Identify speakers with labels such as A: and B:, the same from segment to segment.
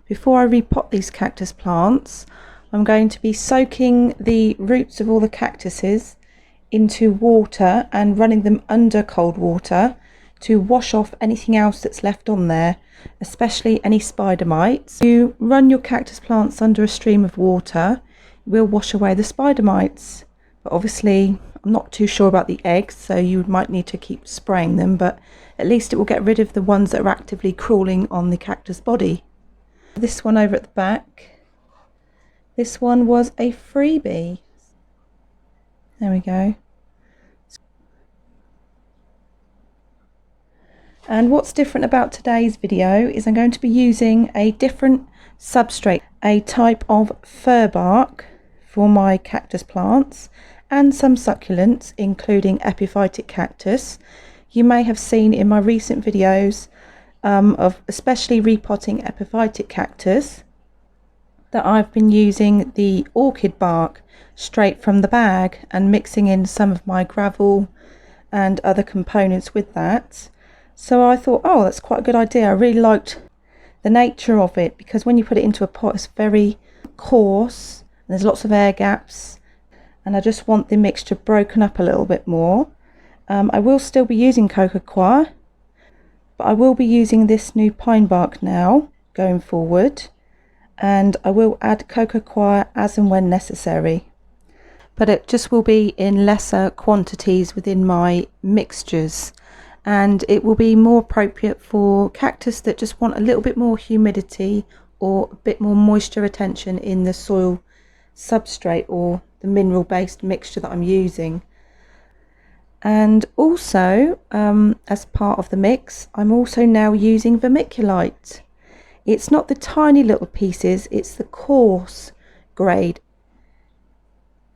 A: Before I repot these cactus plants, I'm going to be soaking the roots of all the cactuses into water and running them under cold water to wash off anything else that's left on there, especially any spider mites. You run your cactus plants under a stream of water, it will wash away the spider mites. But obviously I'm not too sure about the eggs, so you might need to keep spraying them, but at least it will get rid of the ones that are actively crawling on the cactus body. This one over at the back, this one was a freebie. There we go. And what's different about today's video is I'm going to be using a different substrate, a type of fir bark for my cactus plants and some succulents including epiphytic cactus. You may have seen in my recent videos of especially repotting epiphytic cactus that I've been using the orchid bark straight from the bag and mixing in some of my gravel and other components with that. So I thought, oh, that's quite a good idea. I really liked the nature of it because when you put it into a pot it's very coarse and there's lots of air gaps, and I just want the mixture broken up a little bit more. I will still be using coco coir, but I will be using this new pine bark now going forward, and I will add coco coir as and when necessary, but it just will be in lesser quantities within my mixtures, and it will be more appropriate for cactus that just want a little bit more humidity or a bit more moisture retention in the soil substrate or the mineral based mixture that I'm using. And also as part of the mix, I'm also now using vermiculite. It's not the tiny little pieces, it's the coarse grade.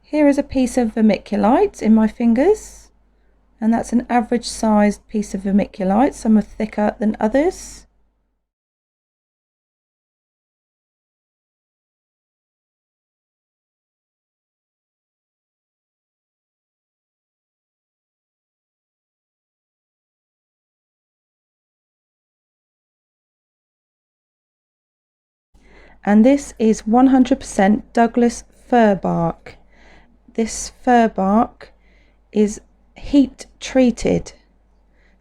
A: Here is a piece of vermiculite in my fingers, and that's an average sized piece of vermiculite. Some are thicker than others. And this is 100% Douglas fir bark. This fir bark is heat treated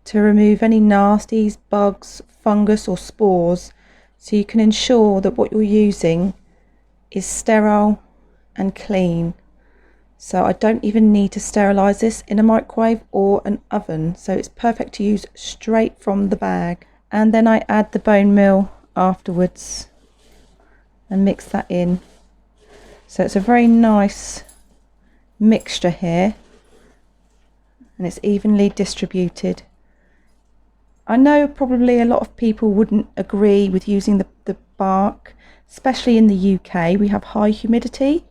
A: to remove any nasties, bugs, fungus or spores, so you can ensure that what you're using is sterile and clean. So I don't even need to sterilize this in a microwave or an oven, so it's perfect to use straight from the bag. And then I add the bone meal afterwards and mix that in. So it's a very nice mixture here, and it's evenly distributed. I know probably a lot of people wouldn't agree with using the bark, especially in the UK. We have high humidity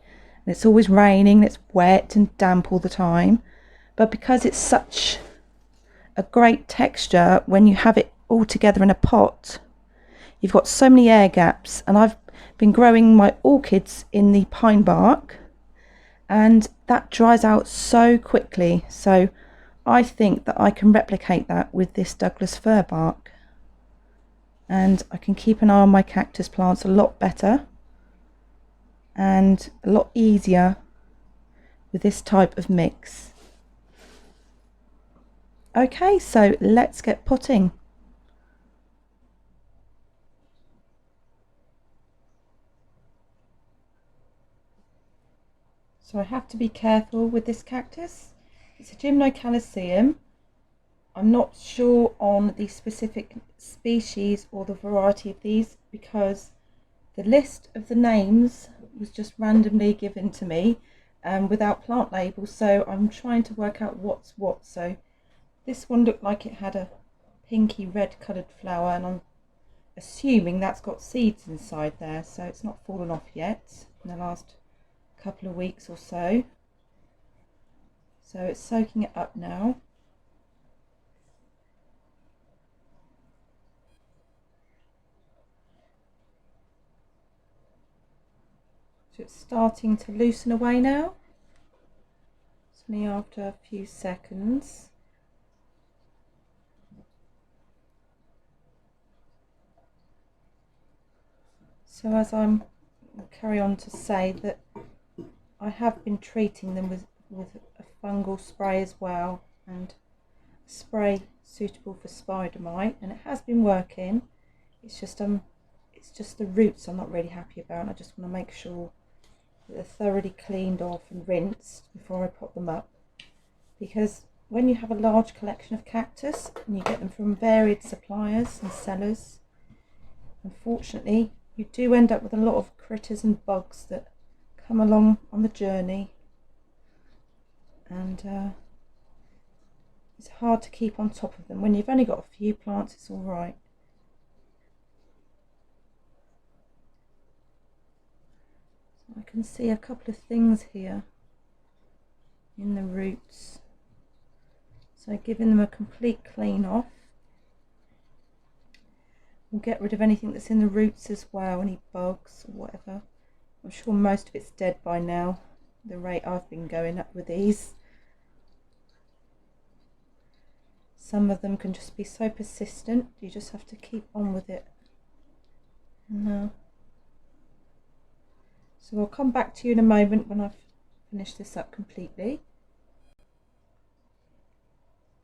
A: and it's always raining, it's wet and damp all the time, but because it's such a great texture when you have it all together in a pot, you've got so many air gaps. And I've been growing my orchids in the pine bark and that dries out so quickly, so I think that I can replicate that with this Douglas fir bark, and I can keep an eye on my cactus plants a lot better and a lot easier with this type of mix. Okay, so let's get potting. So I have to be careful with this cactus. It's a Gymnocalycium. I'm not sure on the specific species or the variety of these because the list of the names was just randomly given to me without plant labels, so I'm trying to work out what's what. So this one looked like it had a pinky red coloured flower, and I'm assuming that's got seeds inside there, so it's not fallen off yet in the last couple of weeks or so. So it's soaking it up now. So it's starting to loosen away now. It's only after a few seconds. So as I'm carry on to say that I have been treating them with a fungal spray as well, and a spray suitable for spider mite, and it has been working. It's just the roots I'm not really happy about, and I just want to make sure that they're thoroughly cleaned off and rinsed before I pot them up, because when you have a large collection of cactus and you get them from varied suppliers and sellers, unfortunately you do end up with a lot of critters and bugs that come along on the journey, and it's hard to keep on top of them. When you've only got a few plants, it's all right. So I can see a couple of things here in the roots, so giving them a complete clean off will get rid of anything that's in the roots as well, any bugs or whatever. I'm sure most of it's dead by now, the rate I've been going up with these. Some of them can just be so persistent, you just have to keep on with it. So I'll come back to you in a moment when I've finished this up completely.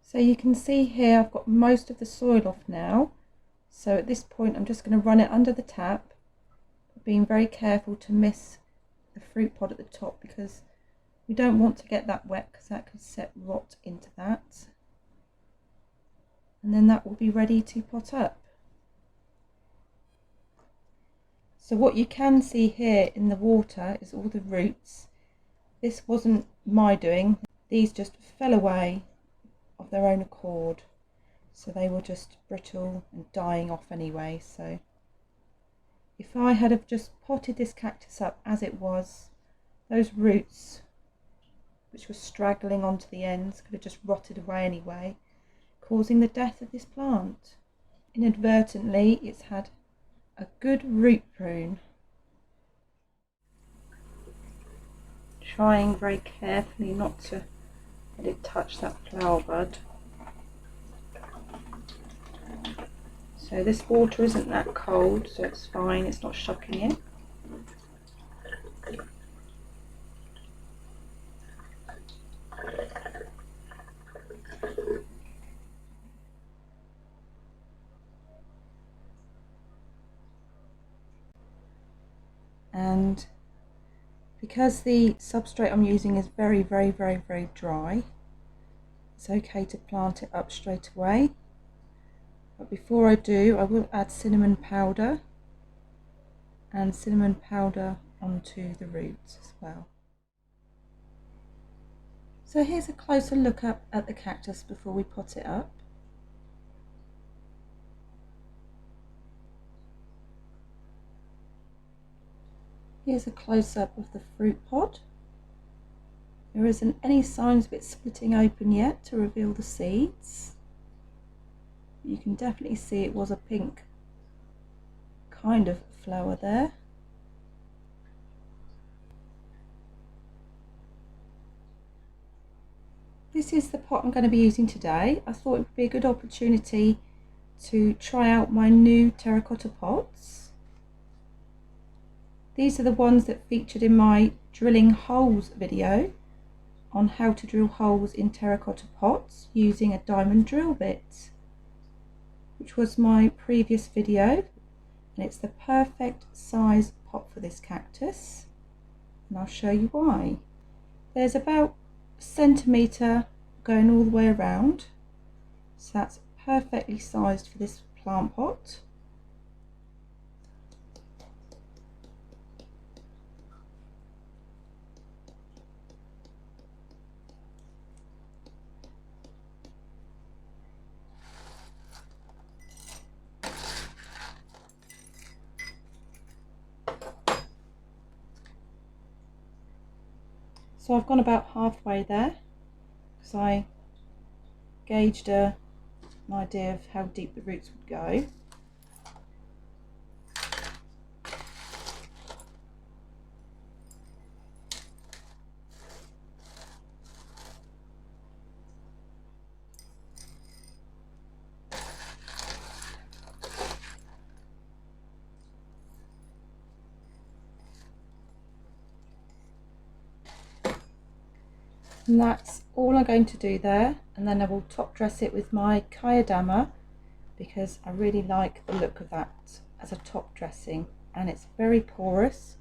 A: So you can see here I've got most of the soil off now. So at this point I'm just going to run it under the tap, being very careful to miss the fruit pod at the top, because we don't want to get that wet, because that could set rot into that. And then that will be ready to pot up. So what you can see here in the water is all the roots. This wasn't my doing, these just fell away of their own accord. So they were just brittle and dying off anyway. So if I had have just potted this cactus up as it was, those roots, which were straggling onto the ends, could have just rotted away anyway, causing the death of this plant. Inadvertently, it's had a good root prune. Trying very carefully not to let it touch that flower bud. So this water isn't that cold, so it's fine, it's not shocking it. And because the substrate I'm using is very dry, it's okay to plant it up straight away. But before I do, I will add cinnamon powder and cinnamon powder onto the roots as well. So here's a closer look up at the cactus before we pot it up. Here's a close-up of the fruit pod. There isn't any signs of it splitting open yet to reveal the seeds. You can definitely see it was a pink kind of flower there. This is the pot I'm going to be using today. I thought it would be a good opportunity to try out my new terracotta pots. These are the ones that featured in my drilling holes video on how to drill holes in terracotta pots using a diamond drill bit, which was my previous video, and it's the perfect size pot for this cactus, and I'll show you why. There's about a centimetre going all the way around, so that's perfectly sized for this plant pot. So I've gone about halfway there, because I gauged an idea of how deep the roots would go. And that's all I'm going to do there, and then I will top dress it with my Kyodama because I really like the look of that as a top dressing, and it's very porous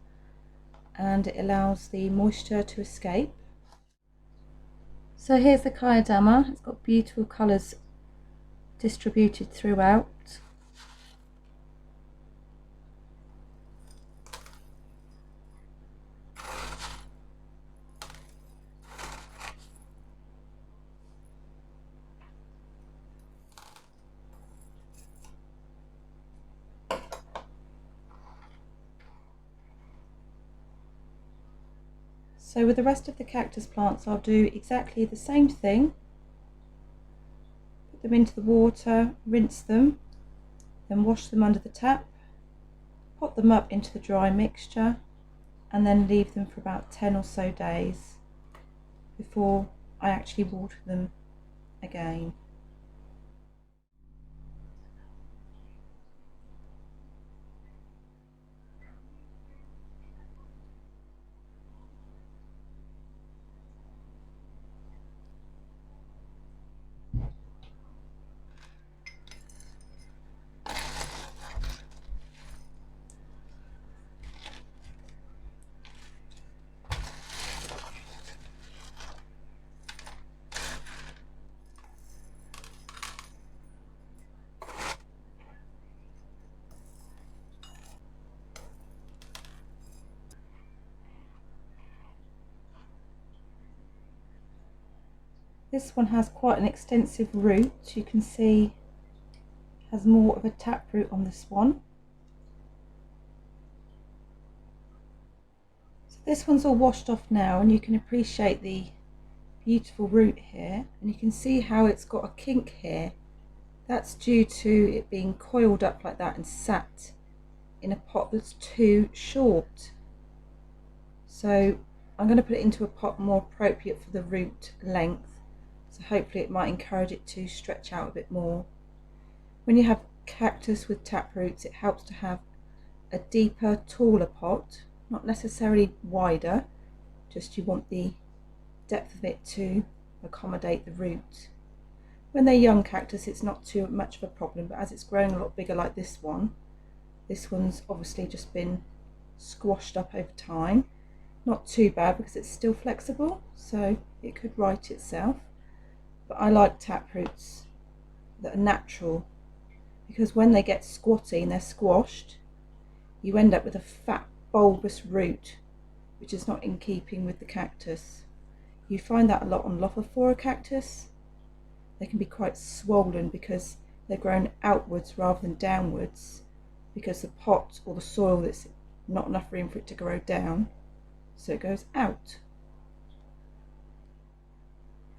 A: and it allows the moisture to escape. So here's the Kyodama. It's got beautiful colours distributed throughout. So with the rest of the cactus plants I'll do exactly the same thing. Put them into the water, rinse them, then wash them under the tap, pot them up into the dry mixture, and then leave them for about 10 or so days before I actually water them again. This one has quite an extensive root. You can see has more of a taproot on this one. So this one's all washed off now, and you can appreciate the beautiful root here, and you can see how it's got a kink here. That's due to it being coiled up like that and sat in a pot that's too short. So I'm going to put it into a pot more appropriate for the root length. So hopefully it might encourage it to stretch out a bit more. When you have cactus with taproots, it helps to have a deeper, taller pot, not necessarily wider, just you want the depth of it to accommodate the root. When they're young cactus it's not too much of a problem, but as it's growing a lot bigger like this one's obviously just been squashed up over time. Not too bad because it's still flexible, so it could right itself. But I like taproots that are natural, because when they get squatty and they're squashed, you end up with a fat bulbous root, which is not in keeping with the cactus. You find that a lot on Lophophora cactus. They can be quite swollen because they're grown outwards rather than downwards, because the pot or the soil, there's not enough room for it to grow down, so it goes out.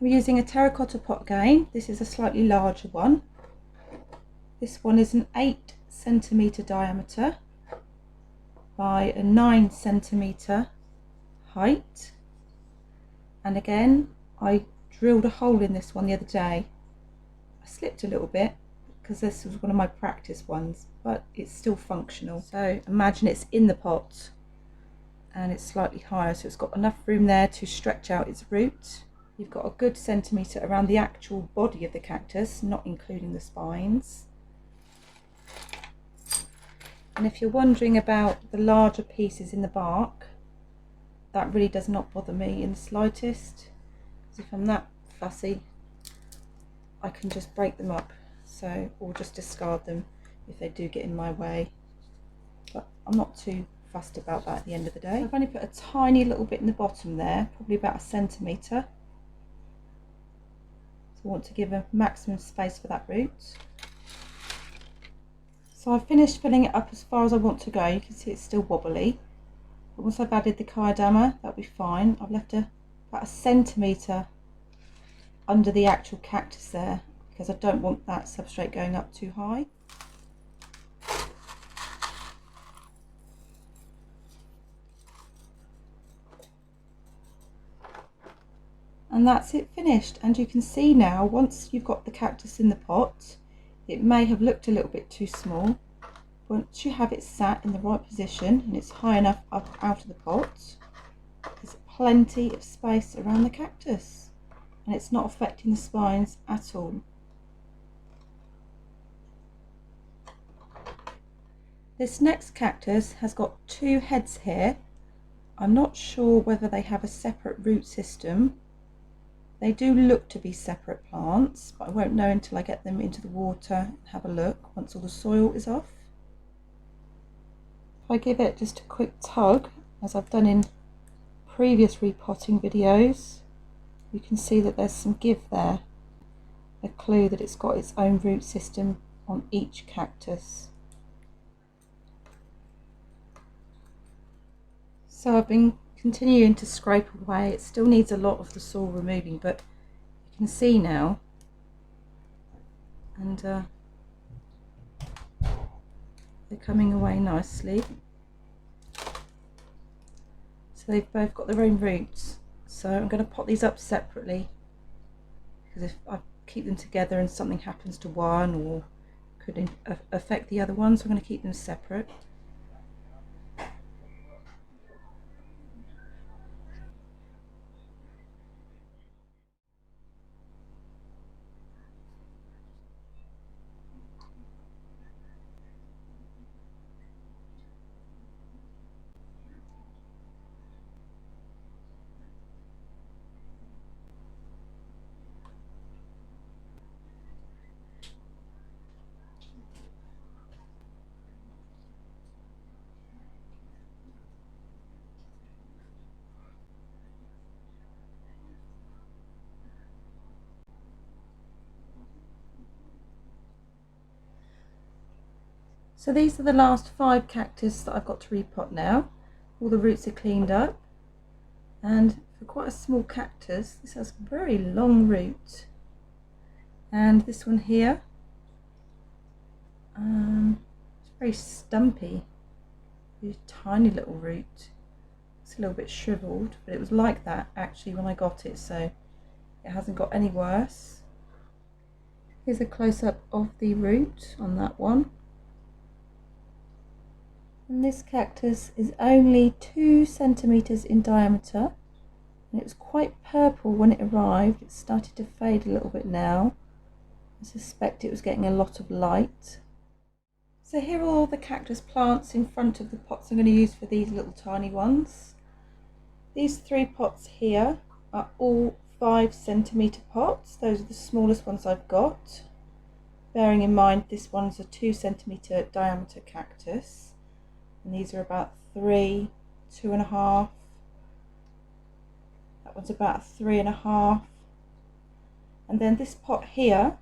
A: I'm using a terracotta pot again. This is a slightly larger one. This one is an 8 centimetre diameter by a 9 centimetre height, and again I drilled a hole in this one the other day. I slipped a little bit because this was one of my practice ones, but it's still functional. So imagine it's in the pot and it's slightly higher, so it's got enough room there to stretch out its root. You've got a good centimetre around the actual body of the cactus, not including the spines. And if you're wondering about the larger pieces in the bark, that really does not bother me in the slightest, because if I'm that fussy I can just break them up, so, or just discard them if they do get in my way. But I'm not too fussed about that at the end of the day. I've only put a tiny little bit in the bottom there, probably about a centimetre. So I want to give a maximum space for that root. So I've finished filling it up as far as I want to go. You can see it's still wobbly. But once I've added the Kyodama, that'll be fine. I've left about a centimetre under the actual cactus there, because I don't want that substrate going up too high. And that's it finished. And you can see now, once you've got the cactus in the pot, it may have looked a little bit too small. Once you have it sat in the right position and it's high enough up out of the pot, there's plenty of space around the cactus, and it's not affecting the spines at all. This next cactus has got two heads here. I'm not sure whether they have a separate root system. They do look to be separate plants, but I won't know until I get them into the water and have a look once all the soil is off. If I give it just a quick tug, as I've done in previous repotting videos, you can see that there's some give there, a clue that it's got its own root system on each cactus. So I've been continuing to scrape away. It still needs a lot of the soil removing, but you can see now, and they're coming away nicely. So they've both got their own roots. So I'm going to pot these up separately, because if I keep them together and something happens to one or could affect the other one, so I'm going to keep them separate. So these are the last 5 cactus that I've got to repot now. All the roots are cleaned up, and for quite a small cactus, this has a very long root. And this one here, it's very stumpy, a tiny little root. It's a little bit shriveled, but it was like that actually when I got it, so it hasn't got any worse. Here's a close-up of the root on that one. And this cactus is only 2 centimeters in diameter, and it was quite purple when it arrived. It's started to fade a little bit now. I suspect it was getting a lot of light. So here are all the cactus plants in front of the pots I'm going to use for these little tiny ones. These 3 pots here are all 5 centimeter pots. Those are the smallest ones I've got. Bearing in mind this one's a 2 centimeter diameter cactus. And these are about 3, 2.5. That one's about 3.5. And then this pot here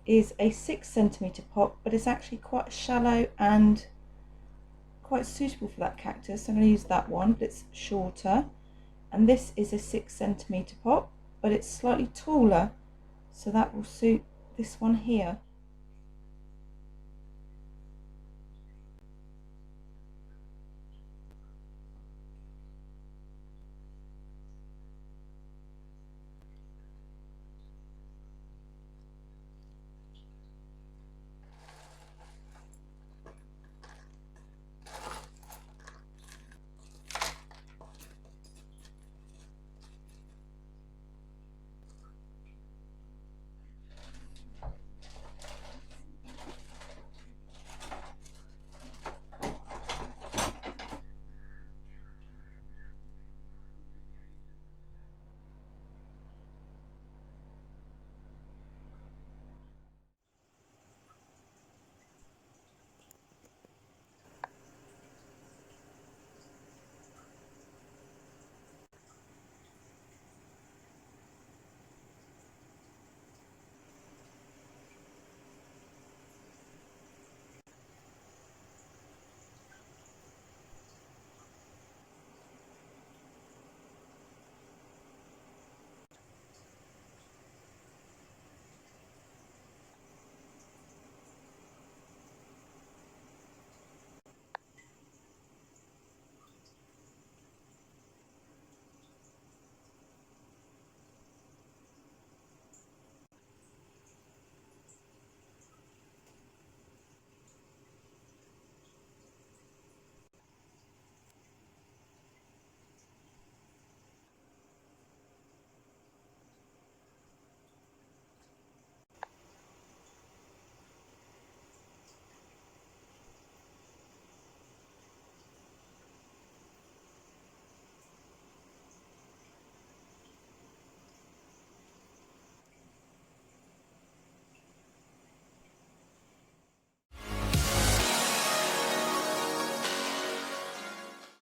A: is a 6 centimeter pot, but it's actually quite shallow and quite suitable for that cactus. I'm going to use that one, but it's shorter. And this is a 6 centimeter pot, but it's slightly taller, so that will suit this one here.